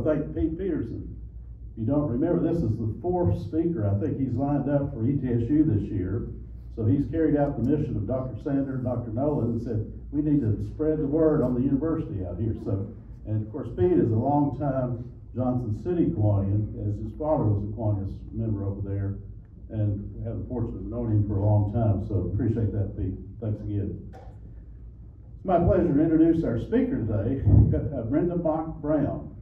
want to thank Pete Peterson. If you don't remember, this is the 4th speaker I think he's lined up for ETSU this year. So he's carried out the mission of Dr. Sander and Dr. Nolan and said, we need to spread the word on the university out here. So, and of course, Pete is a long-time Johnson City Kiwanian, as his father was a Kiwanis member over there, and had the fortune of knowing him for a long time. So appreciate that, Pete. Thanks again. It's my pleasure to introduce our speaker today, Brenda Brown.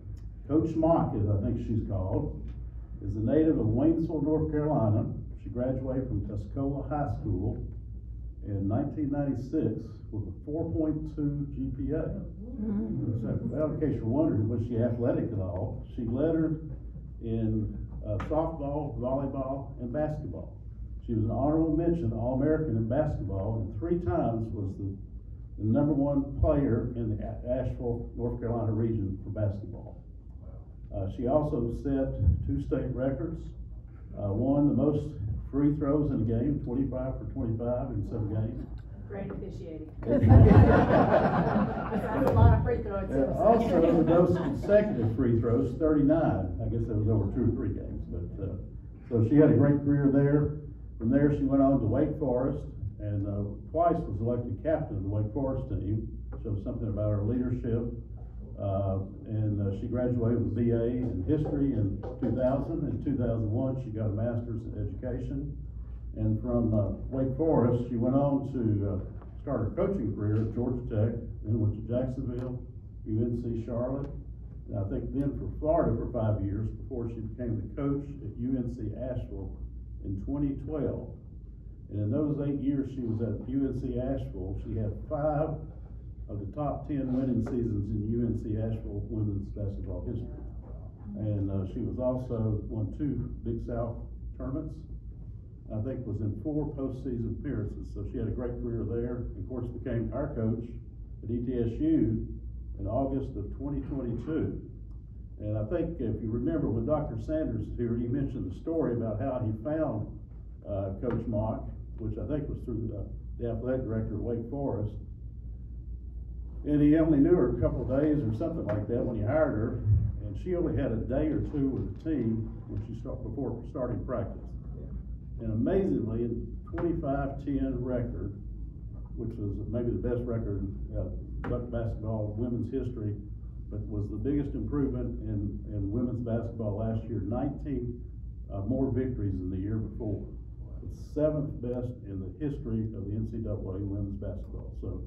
Coach Mock, as I think she's called, is a native of Waynesville, North Carolina. She graduated from Tuscola High School in 1996 with a 4.2 GPA. Well, in case you're wondering, was she athletic at all? She lettered in softball, volleyball, and basketball. She was an honorable mention All-American in basketball, and 3 times was the #1 player in the Asheville, North Carolina region for basketball. She also set 2 state records, won the most free throws in a game, 25 for 25 in some games. Great officiating. That's a lot of free throws. Also, the most consecutive free throws, 39. I guess that was over 2 or 3 games. But so she had a great career there. From there, she went on to Wake Forest, and twice was elected captain of the Wake Forest team. Shows something about her leadership. She graduated with BA in history in 2000. In 2001, she got a master's in education. And from Wake Forest, she went on to start her coaching career at Georgia Tech, then went to Jacksonville, UNC Charlotte, and I think then for Florida for 5 years before she became the coach at UNC Asheville in 2012. And in those 8 years she was at UNC Asheville, she had 5 of the top 10 winning seasons in UNC Asheville women's basketball history. And she was also won 2 Big South tournaments. I think was in 4 postseason appearances, so she had a great career there. And of course, became our coach at ETSU in August of 2022. And I think if you remember when Dr. Sanders was here, he mentioned the story about how he found Coach Mock, which I think was through the athletic director at Wake Forest. And he only knew her a couple of days or something like that when he hired her, and she only had a day or 2 with the team when she before starting practice. And amazingly, in 25-10 record, which was maybe the best record in basketball women's history, but was the biggest improvement in women's basketball last year. 19 more victories than the year before. It's 7th best in the history of the NCAA women's basketball. So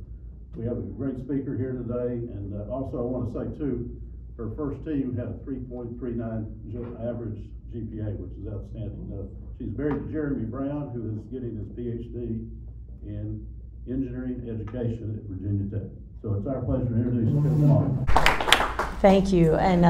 we have a great speaker here today, and also I want to say too, her first team had a 3.39 average GPA, which is outstanding. She's married to Jeremy Brown, who is getting his PhD in engineering education at Virginia Tech. So it's our pleasure to introduce Coach Mock. Thank you, and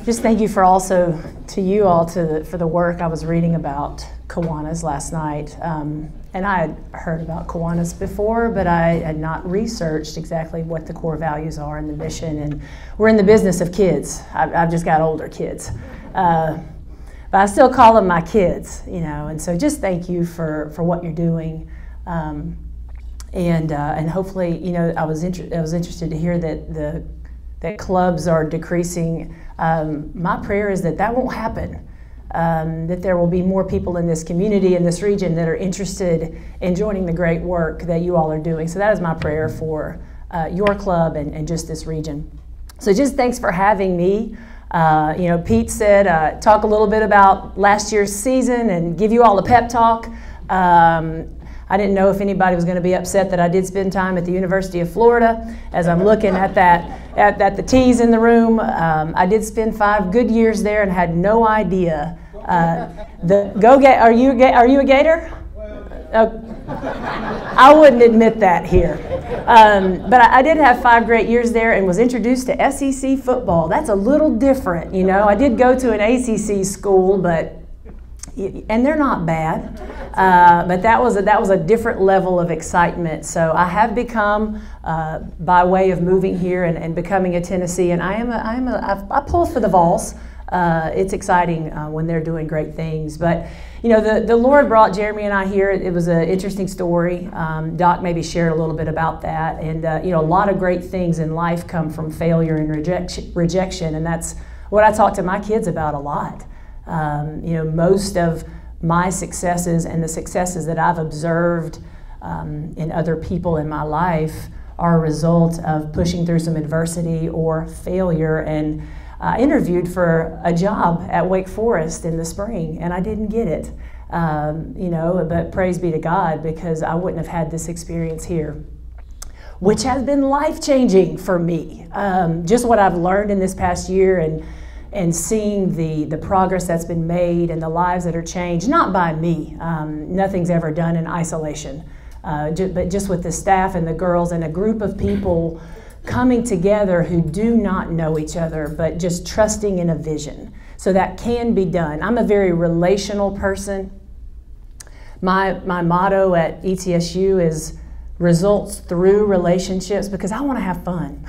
just thank you for also to you all for the work. I was reading about Kiwanis last night, and I had heard about Kiwanis before, but I had not researched exactly what the core values are and the mission. And we're in the business of kids. I've just got older kids, but I still call them my kids, you know. And so just thank you for what you're doing, and hopefully, you know, I was interested to hear that clubs are decreasing. My prayer is that won't happen. That there will be more people in this community, in this region, that are interested in joining the great work that you all are doing. So that is my prayer for your club and just this region. So just thanks for having me. You know, Pete said talk a little bit about last year's season and give you all a pep talk. I didn't know if anybody was going to be upset that I did spend time at the University of Florida. As I'm looking at the T's in the room, I did spend 5 good years there and had no idea. Are you a Gator? I wouldn't admit that here. But I did have 5 great years there and was introduced to SEC football. That's a little different, you know. I did go to an ACC school, and they're not bad, but that was a different level of excitement. So I have become, by way of moving here and becoming a Tennessean, I pull for the Vols. It's exciting when they're doing great things. But you know, the Lord brought Jeremy and I here. It was an interesting story. Doc maybe shared a little bit about that. And you know, a lot of great things in life come from failure and rejection, and that's what I talk to my kids about a lot. You know, most of my successes and the successes that I've observed in other people in my life are a result of pushing through some adversity or failure. And I interviewed for a job at Wake Forest in the spring, and I didn't get it. You know, but praise be to God, because I wouldn't have had this experience here, which has been life-changing for me. Just what I've learned in this past year, and seeing the progress that's been made and the lives that are changed, not by me. Nothing's ever done in isolation, but just with the staff and the girls and a group of people coming together who do not know each other, but just trusting in a vision. So that can be done. I'm a very relational person. My motto at ETSU is results through relationships, because I want to have fun.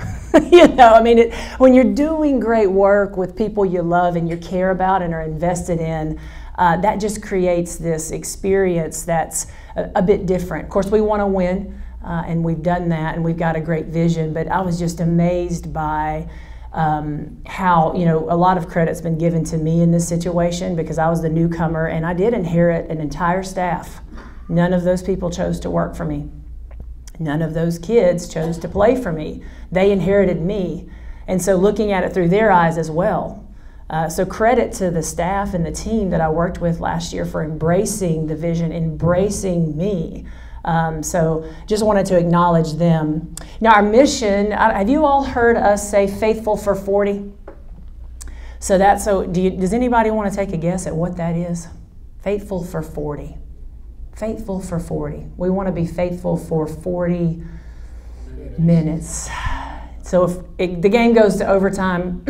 You know, I mean, when you're doing great work with people you love and you care about and are invested in, that just creates this experience that's a bit different. Of course, we want to win. And we've done that, and we've got a great vision, but I was just amazed by how, you know, a lot of credit's been given to me in this situation, because I was the newcomer, and I did inherit an entire staff. None of those people chose to work for me. None of those kids chose to play for me. They inherited me, and so looking at it through their eyes as well. So credit to the staff and the team that I worked with last year for embracing the vision, embracing me. So just wanted to acknowledge them. Now our mission, have you all heard us say faithful for 40? So does anybody want to take a guess at what that is? Faithful for 40. Faithful for 40. We want to be faithful for 40 minutes. So if the game goes to overtime,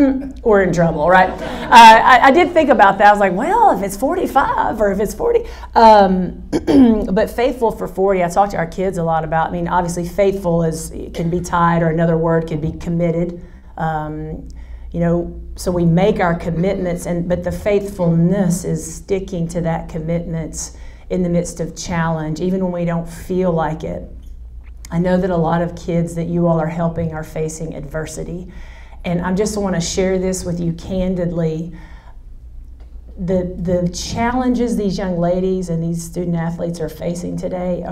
we're in trouble, right? I did think about that. I was like, well, if it's 45 or if it's 40. But faithful for 40, I talk to our kids a lot about. I mean, obviously faithful can be tied, or another word could be committed. You know, so we make our commitments, but the faithfulness is sticking to that commitment in the midst of challenge, even when we don't feel like it. I know that a lot of kids that you all are helping are facing adversity, and I just want to share this with you candidly. The challenges these young ladies and these student athletes are facing today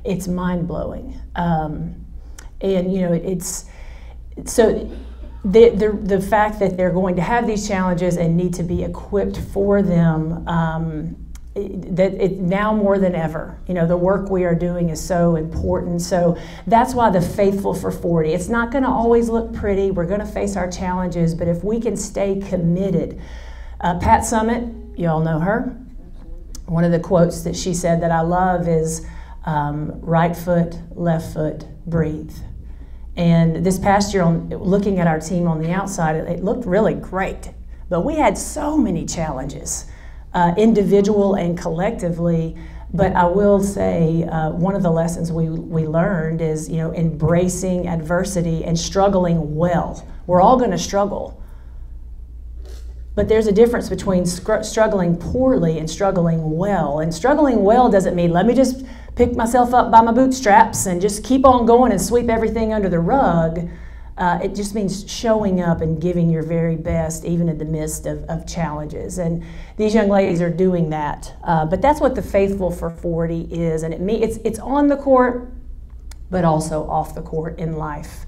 it's mind-blowing. And you know, the fact that they're going to have these challenges and need to be equipped for them, now more than ever, you know, the work we are doing is so important. So that's why the faithful for 40. It's not going to always look pretty. We're going to face our challenges, but if we can stay committed. Pat Summitt, you all know her. One of the quotes that she said that I love is, right foot, left foot, breathe. And this past year, looking at our team on the outside, it looked really great, but we had so many challenges. Individual and collectively, but I will say one of the lessons we learned is, you know, embracing adversity and struggling well. We're all going to struggle, but there's a difference between struggling poorly and struggling well. And struggling well doesn't mean let me just pick myself up by my bootstraps and just keep on going and sweep everything under the rug. It just means showing up and giving your very best, even in the midst of challenges. And these young ladies are doing that. But that's what the faithful for 40 is. And it's on the court, but also off the court in life.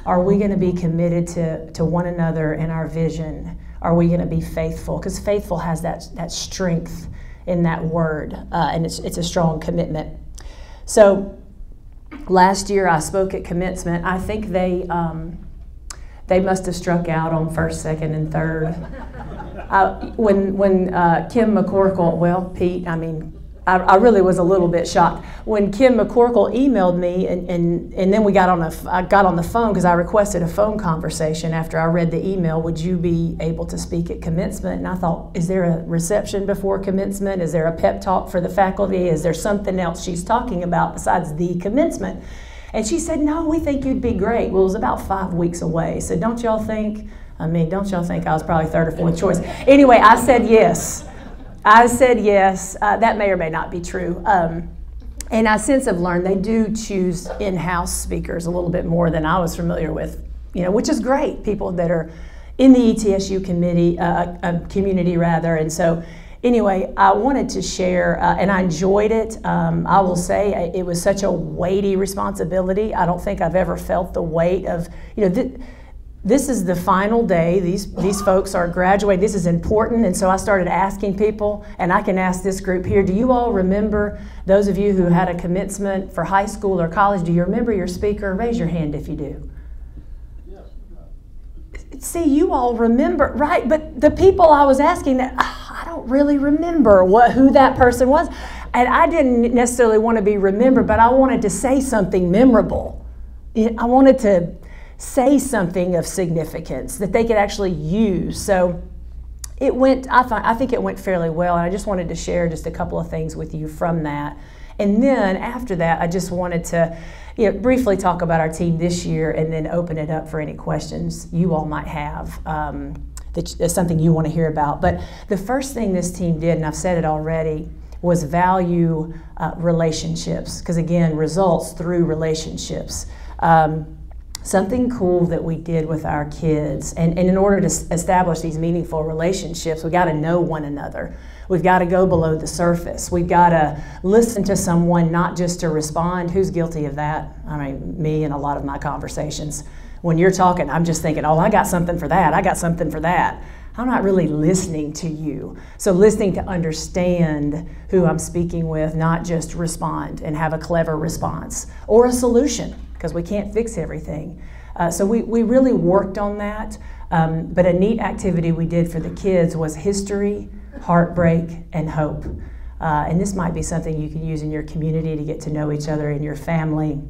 Are we going to be committed to one another and our vision? Are we going to be faithful? Because faithful has that strength in that word, and it's a strong commitment. So last year I spoke at commencement. I think they must have struck out on first, second, and third. When Kim McCorkle, well, Pete, I mean, I really was a little bit shocked. When Kim McCorkle emailed me, and then I got on the phone because I requested a phone conversation after I read the email. Would you be able to speak at commencement? And I thought, is there a reception before commencement? Is there a pep talk for the faculty? Is there something else she's talking about besides the commencement? And she said, no, we think you'd be great. Well, it was about 5 weeks away. So don't y'all think I mean, don't y'all think I was probably third or fourth choice? Anyway, I said yes. I said yes. That may or may not be true. And I since have learned they do choose in-house speakers a little bit more than I was familiar with, which is great. People that are in the ETSU community rather. And so anyway, I wanted to share, and I enjoyed it. I will say it was such a weighty responsibility. I don't think I've ever felt the weight of, this is the final day. These folks are graduating. This is important. And so I started asking people, and I can ask this group here, do you all remember, those of you who had a commencement for high school or college, do you remember your speaker? Raise your hand if you do. See, you all remember, right? But the people I was asking, I don't really remember who that person was. And I didn't necessarily want to be remembered, but I wanted to say something memorable. I wanted to say something of significance that they could actually use. So it went, I think it went fairly well, and I just wanted to share just a couple of things with you from that. And then after that, I just wanted to briefly talk about our team this year and then open it up for any questions you all might have that's something you want to hear about. But the first thing this team did, and I've said it already, was value relationships, because again, results through relationships. Something cool that we did with our kids, and in order to establish these meaningful relationships, we got to know one another. We've got to go below the surface. We've got to listen to someone, not just to respond. Who's guilty of that? I mean, me and a lot of my conversations. When you're talking, I'm just thinking, oh, I got something for that. I got something for that. I'm not really listening to you. So listening to understand who I'm speaking with, not just respond and have a clever response or a solution, because we can't fix everything. So we really worked on that. But a neat activity we did for the kids was history, heartbreak, and hope. And this might be something you can use in your community to get to know each other in your family.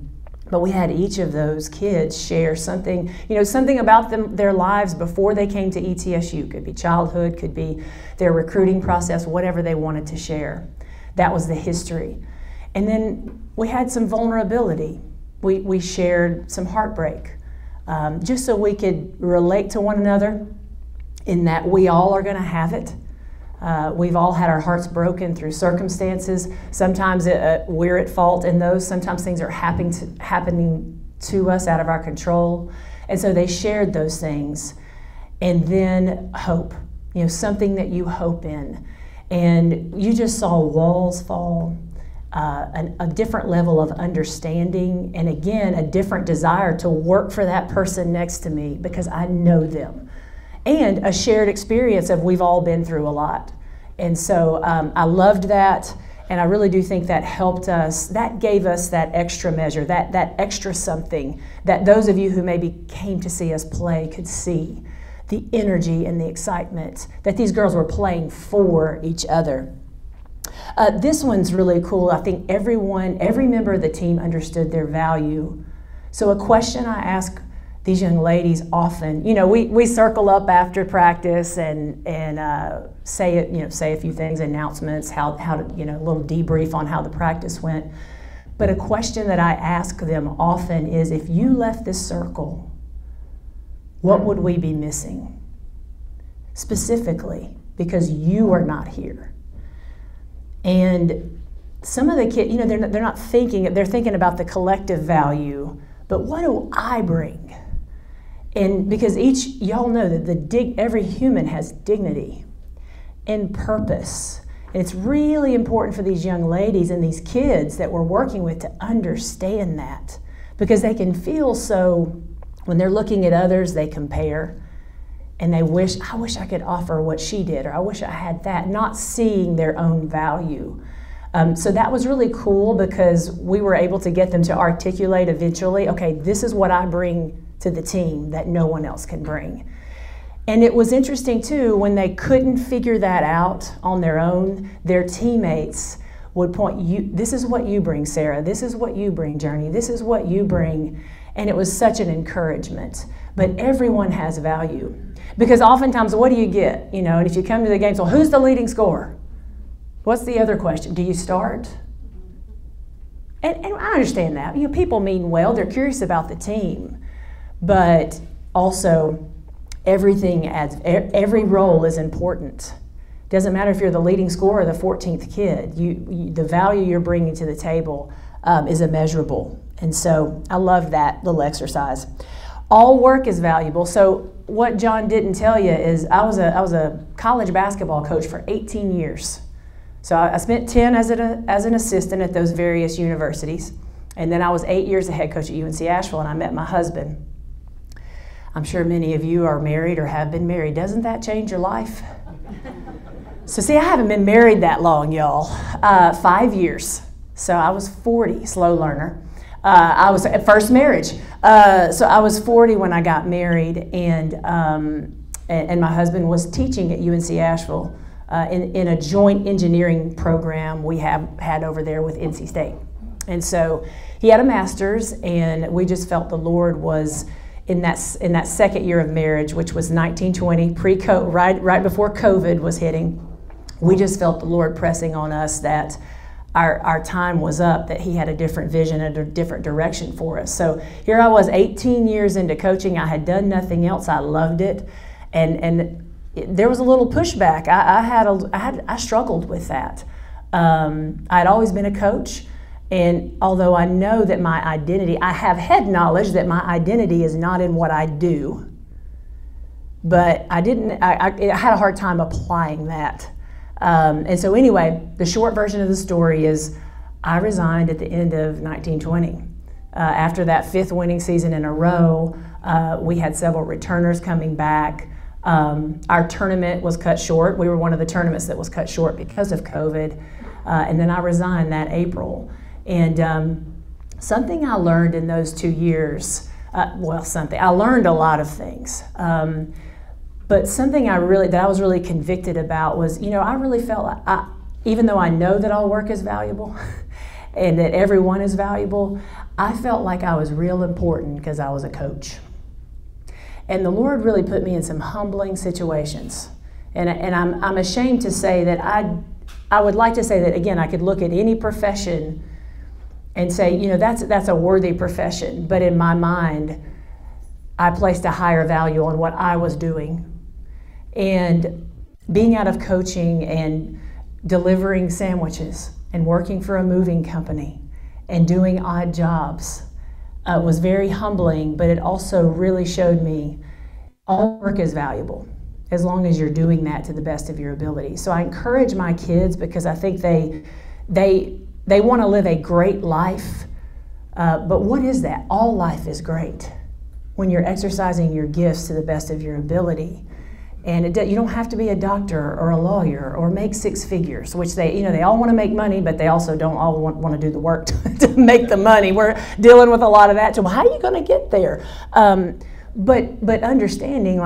But we had each of those kids share something, something about their lives before they came to ETSU. Could be childhood, could be their recruiting process, whatever they wanted to share. That was the history. And then we had some vulnerability. We shared some heartbreak, just so we could relate to one another in that we all are going to have it. We've all had our hearts broken through circumstances. Sometimes we're at fault in those. Sometimes things are happening to us out of our control. And so they shared those things. And then hope, something that you hope in. And you just saw walls fall, a different level of understanding, and again, a different desire to work for that person next to me because I know them. And a shared experience of we've all been through a lot. And so I loved that, and I really do think that helped us. That gave us that extra measure, that extra something that those of you who maybe came to see us play could see. The energy and the excitement that these girls were playing for each other. This one's really cool. I think every member of the team understood their value. So a question I ask these young ladies often, we circle up after practice and say a few things, announcements, how to, a little debrief on how the practice went. But a question that I ask them often is, if you left this circle, what would we be missing? Specifically, because you are not here. And some of the kids, they're not thinking, they're thinking about the collective value, but what do I bring? And because y'all know that every human has dignity and purpose. And it's really important for these young ladies and these kids that we're working with to understand that, because they can feel so, when they're looking at others, they compare and I wish I could offer what she did, or I wish I had that, not seeing their own value. So that was really cool because we were able to get them to articulate eventually, okay, this is what I bring to the team that no one else can bring. And it was interesting too, when they couldn't figure that out on their own, their teammates would point, this is what you bring, Sarah, this is what you bring, Journey, this is what you bring. And it was such an encouragement. But everyone has value. Because oftentimes, what do you get? And if you come to the game, so who's the leading scorer? What's the other question? Do you start? And I understand that. People mean well, they're curious about the team. But also, everything adds, every role is important. Doesn't matter if you're the leading scorer or the 14th kid. The value you're bringing to the table is immeasurable. And so I love that little exercise. All work is valuable. So what John didn't tell you is I was a college basketball coach for 18 years. So I spent 10 as an assistant at those various universities. And then I was 8 years a head coach at UNC Asheville, and I met my husband. I'm sure many of you are married or have been married. Doesn't that change your life? So see, I haven't been married that long, y'all. 5 years. So I was 40, slow learner. I was at first marriage. So I was 40 when I got married, and my husband was teaching at UNC Asheville in a joint engineering program we had over there with NC State. And so he had a master's, and we just felt the Lord was in that second year of marriage, which was 1920, right before COVID was hitting. We just felt the Lord pressing on us that our time was up, that he had a different vision and a different direction for us. So here I was 18 years into coaching. I had done nothing else. I loved it. And there was a little pushback. I struggled with that. I'd always been a coach. And although I know that my identity, I have head knowledge that my identity is not in what I do, but I had a hard time applying that. And so anyway, the short version of the story is I resigned at the end of 1920. After that 5th winning season in a row, we had several returners coming back. Our tournament was cut short. We were one of the tournaments that was cut short because of COVID. And then I resigned that April. And something I learned in those 2 years, I learned a lot of things. But something that I was really convicted about was, I really felt, even though I know that all work is valuable and that everyone is valuable, I felt like I was real important because I was a coach. And the Lord really put me in some humbling situations. And I'm ashamed to say that I would like to say that, again, I could look at any profession and say, that's a worthy profession. But in my mind, I placed a higher value on what I was doing. And being out of coaching and delivering sandwiches and working for a moving company and doing odd jobs was very humbling, but it also really showed me all work is valuable as long as you're doing that to the best of your ability. So I encourage my kids, because I think they want to live a great life, but what is that? All life is great when you're exercising your gifts to the best of your ability. And you don't have to be a doctor or a lawyer or make 6 figures, which they all want to make money, but they also don't all want to do the work to make the money. We're dealing with a lot of that. So how are you going to get there? But understanding,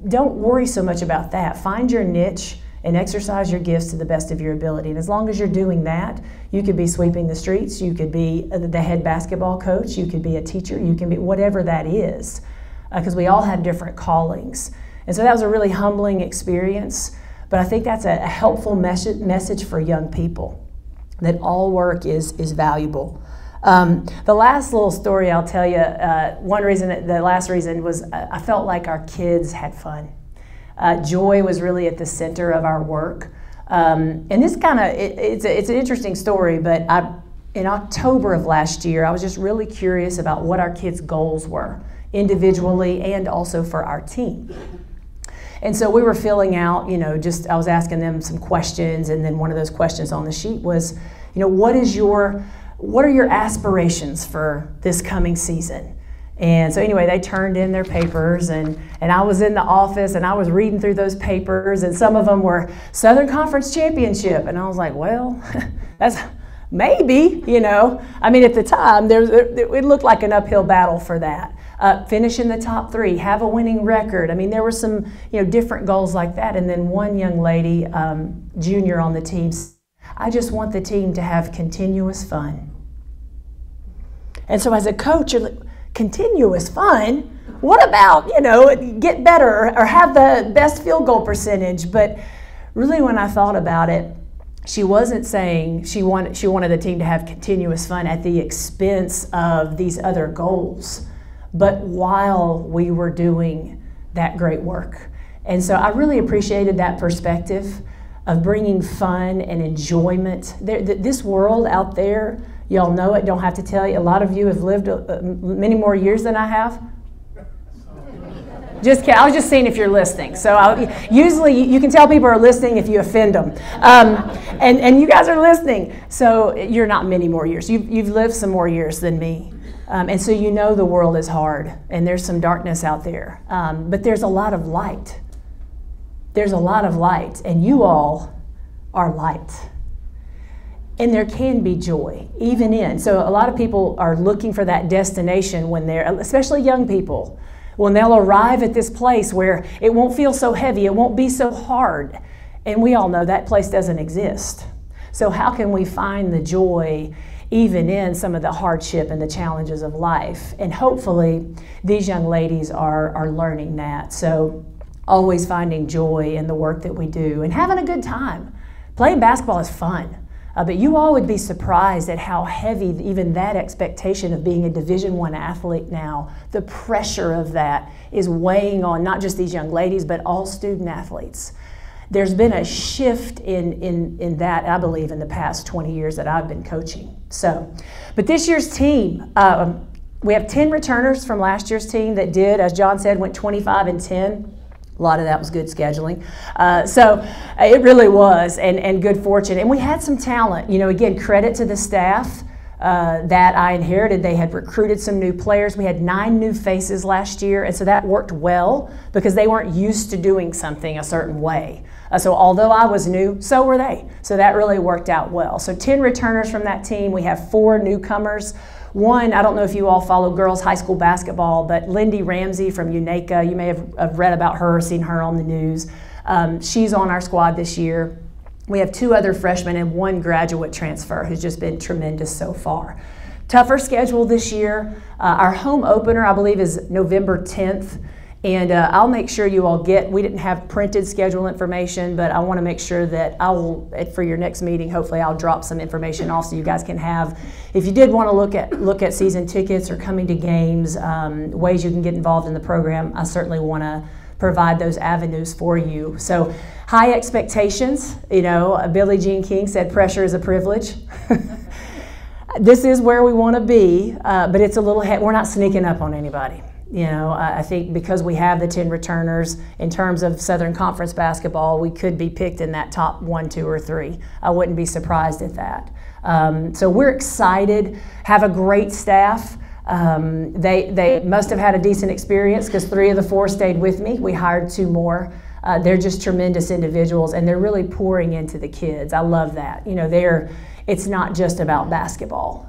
don't worry so much about that. Find your niche and exercise your gifts to the best of your ability. And as long as you're doing that, you could be sweeping the streets, you could be the head basketball coach, you could be a teacher, you can be whatever that is, because we all have different callings. And so that was a really humbling experience, but I think that's a helpful message for young people, that all work is valuable. The last little story I'll tell you, the last reason was I felt like our kids had fun. Joy was really at the center of our work. And this it's an interesting story, but in October of last year, I was just really curious about what our kids' goals were, individually and also for our team. And so we were filling out, I was asking them some questions, and then one of those questions on the sheet was, what are your aspirations for this coming season? And so anyway, they turned in their papers, and I was in the office, and I was reading through those papers, and some of them were Southern Conference Championship, and I was like, well, that's maybe, at the time, it looked like an uphill battle for that. Finish in the top 3, have a winning record. There were some, different goals like that. And then one young lady, junior on the team, I just want the team to have continuous fun. And so as a coach, you're like, continuous fun? What about, get better or have the best field goal percentage? But really, when I thought about it, she wasn't saying she wanted the team to have continuous fun at the expense of these other goals. But while we were doing that great work. And so I really appreciated that perspective of bringing fun and enjoyment. This world out there, y'all know it, don't have to tell you. A lot of you have lived many more years than I have. I was just seeing if you're listening. So usually you can tell people are listening if you offend them. And you guys are listening. So you're not many more years. You've lived some more years than me. And so you know the world is hard and there's some darkness out there. But there's a lot of light. There's a lot of light, and you all are light. And there can be joy, even in. So a lot of people are looking for that destination when they're, especially young people, when they'll arrive at this place where it won't feel so heavy, it won't be so hard. And we all know that place doesn't exist. So how can we find the joy even in some of the hardship and the challenges of life? And hopefully these young ladies are learning that. So always finding joy in the work that we do and having a good time. Playing basketball is fun, but you all would be surprised at how heavy even that expectation of being a Division I athlete now, the pressure of that is weighing on not just these young ladies, but all student athletes. There's been a shift in that, I believe, in the past 20 years that I've been coaching. So, but this year's team, we have 10 returners from last year's team that did, as John said, went 25-10. A lot of that was good scheduling. So it really was, and good fortune. And we had some talent. You know, again, credit to the staff that I inherited. They had recruited some new players. We had 9 new faces last year, and so that worked well because they weren't used to doing something a certain way. So although I was new, so were they. So that really worked out well. So 10 returners from that team. We have 4 newcomers. One, I don't know if you all follow girls high school basketball, but Lindy Ramsey from UNACA, you may have read about her, seen her on the news. She's on our squad this year. We have 2 other freshmen and 1 graduate transfer who's just been tremendous so far. Tougher schedule this year. Our home opener, I believe, is November 10th. And I'll make sure you all we didn't have printed schedule information, but I want to make sure that for your next meeting, hopefully I'll drop some information off so you guys can have, if you did want to look at season tickets or coming to games, ways you can get involved in the program, I certainly want to provide those avenues for you. So high expectations, you know, Billie Jean King said pressure is a privilege. This is where we want to be, but it's a little, we're not sneaking up on anybody. You know, I think because we have the 10 returners, in terms of Southern Conference basketball, we could be picked in that top 1, 2, or 3. I wouldn't be surprised at that. So we're excited, have a great staff. They must have had a decent experience because 3 of the 4 stayed with me. We hired 2 more. They're just tremendous individuals, and they're really pouring into the kids. I love that. You know, it's not just about basketball.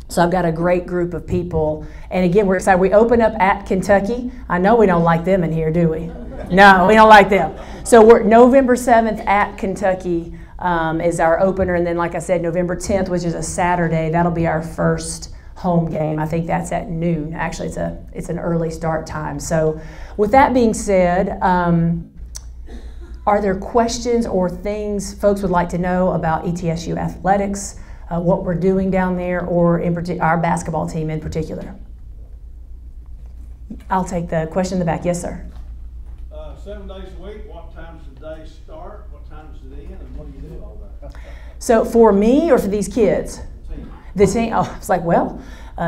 So I've got a great group of people. And again, we're excited. We open up at Kentucky. I know we don't like them in here, do we? No, we don't like them. So we're November 7th at Kentucky is our opener. And then, like I said, November 10th, which is a Saturday, that'll be our first home game. I think that's at noon. Actually, it's an early start time. So with that being said, are there questions or things folks would like to know about ETSU athletics? What we're doing down there, or our basketball team in particular? I'll take the question in the back. Yes, sir. 7 days a week, what times do the days start, what times do they end, and what do you do all that? So for me or for these kids? The team. Oh, I was like, well,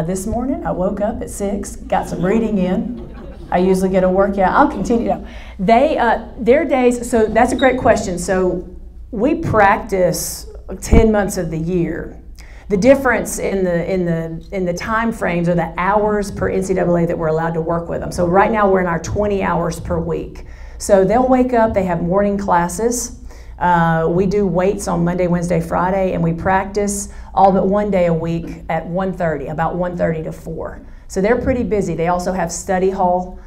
this morning I woke up at 6, got some reading in. I usually get a workout. I'll continue. Their days, so that's a great question. So we practice 10 months of the year. The difference in the time frames are the hours per NCAA that we're allowed to work with them. So right now we're in our 20 hours per week. So they'll wake up, they have morning classes. We do weights on Monday, Wednesday, Friday, and we practice all but 1 day a week at 1:30, about 1:30 to 4. So they're pretty busy. They also have study hall,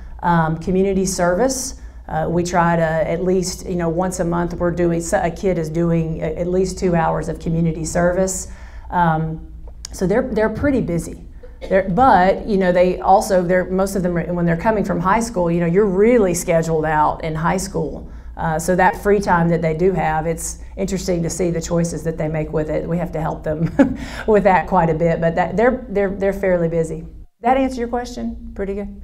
community service. We try to at least, once a month a kid is doing at least 2 hours of community service. So they're pretty busy. But they also, most of them, when they're coming from high school, you're really scheduled out in high school. So that free time that they do have, it's interesting to see the choices that they make with it. We have to help them with that quite a bit, but they're fairly busy. That answer your question? Pretty good.